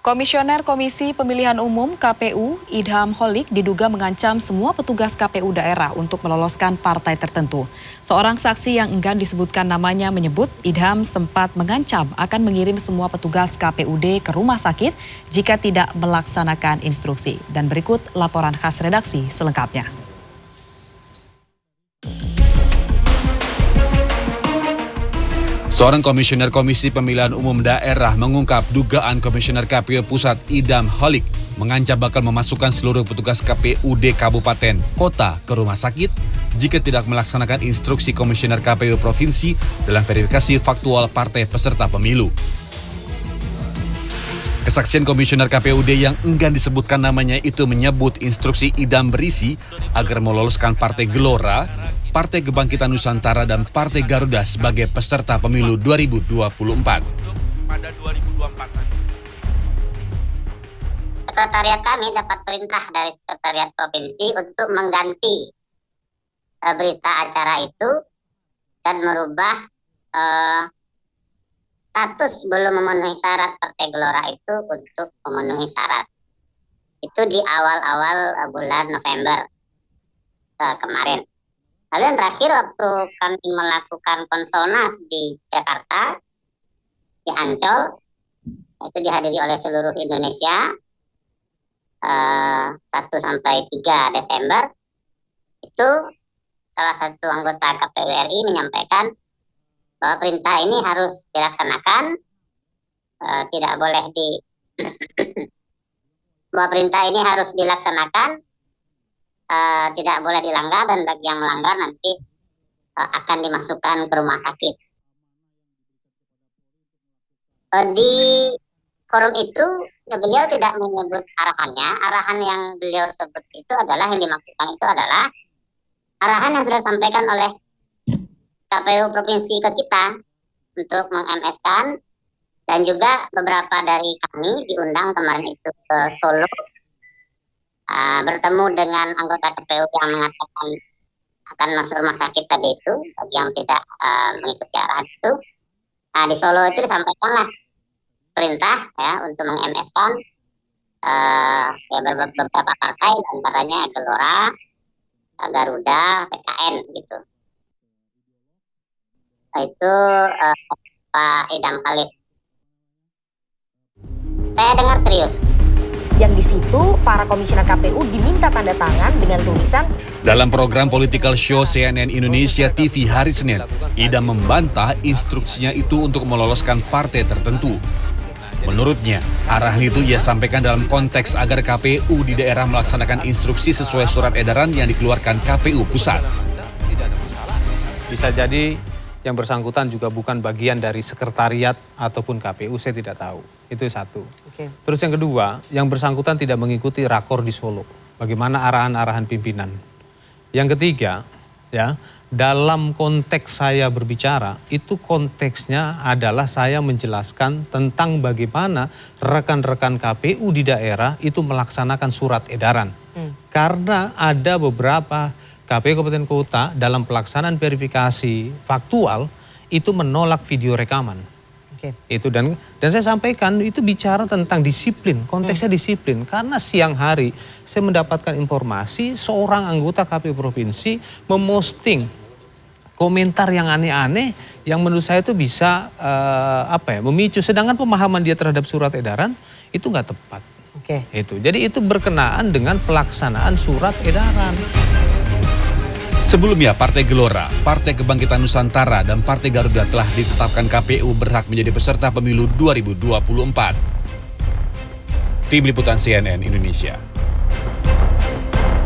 Komisioner Komisi Pemilihan Umum (KPU) Idham Holik diduga mengancam semua petugas KPU daerah untuk meloloskan partai tertentu. Seorang saksi yang enggan disebutkan namanya menyebut Idham sempat mengancam akan mengirim semua petugas KPUD ke rumah sakit jika tidak melaksanakan instruksi. Dan berikut laporan khas redaksi selengkapnya. Seorang komisioner Komisi Pemilihan Umum Daerah mengungkap dugaan Komisioner KPU Pusat Idham Holik mengancam bakal memasukkan seluruh petugas KPUD Kabupaten Kota ke rumah sakit jika tidak melaksanakan instruksi Komisioner KPU Provinsi dalam verifikasi faktual partai peserta pemilu. Kesaksian Komisioner KPUD yang enggan disebutkan namanya itu menyebut instruksi Idham berisi agar meloloskan Partai Gelora, Partai Kebangkitan Nusantara, dan Partai Garuda sebagai peserta pemilu 2024. Pada 2024. Sekretariat kami dapat perintah dari Sekretariat Provinsi untuk mengganti berita acara itu dan merubah status belum memenuhi syarat Partai Gelora itu untuk memenuhi syarat. Itu di awal-awal bulan November kemarin. Lalu yang terakhir waktu kami melakukan konsolnas di Jakarta, di Ancol, itu dihadiri oleh seluruh Indonesia 1 sampai 3 Desember, itu salah satu anggota KPU RI menyampaikan bahwa perintah ini harus dilaksanakan, tidak boleh bahwa perintah ini harus dilaksanakan, tidak boleh dilanggar, dan bagi yang melanggar nanti akan dimasukkan ke rumah sakit. Di forum itu beliau tidak menyebut arahannya. Arahan yang beliau sebut itu adalah, yang dimaksudkan itu adalah arahan yang sudah disampaikan oleh KPU Provinsi ke kita untuk meng-MS-kan, dan juga beberapa dari kami diundang kemarin itu ke Solo, bertemu dengan anggota KPU yang mengatakan akan masuk rumah sakit tadi itu, bagi yang tidak mengikuti arahan itu. Di Solo itu disampaikanlah perintah ya untuk meng-MS-kan beberapa partai, antaranya Gelora, Garuda, PKN gitu. Itu Pak Idham Holik. Saya dengar serius. Yang di situ para komisioner KPU diminta tanda tangan dengan tulisan. Dalam program Political Show CNN Indonesia TV hari Senin, Idham membantah instruksinya itu untuk meloloskan partai tertentu. Menurutnya, arahan itu ia sampaikan dalam konteks agar KPU di daerah melaksanakan instruksi sesuai surat edaran yang dikeluarkan KPU Pusat. Bisa jadi yang bersangkutan juga bukan bagian dari sekretariat ataupun KPU, saya tidak tahu. Itu satu. Oke. Terus yang kedua, yang bersangkutan tidak mengikuti rakor di Solo. Bagaimana arahan-arahan pimpinan. Yang ketiga, ya, dalam konteks saya berbicara, itu konteksnya adalah saya menjelaskan tentang bagaimana rekan-rekan KPU di daerah itu melaksanakan surat edaran. Karena ada beberapa KPU Kabupaten Kota dalam pelaksanaan verifikasi faktual itu menolak video rekaman. Itu dan saya sampaikan itu bicara tentang disiplin, konteksnya disiplin. Karena siang hari saya mendapatkan informasi seorang anggota KPU Provinsi memosting komentar yang aneh-aneh yang menurut saya itu bisa memicu. Sedangkan pemahaman dia terhadap surat edaran itu nggak tepat. Itu. Jadi itu berkenaan dengan pelaksanaan surat edaran. Sebelumnya, Partai Gelora, Partai Kebangkitan Nusantara, dan Partai Garuda telah ditetapkan KPU berhak menjadi peserta pemilu 2024. Tim Liputan CNN Indonesia.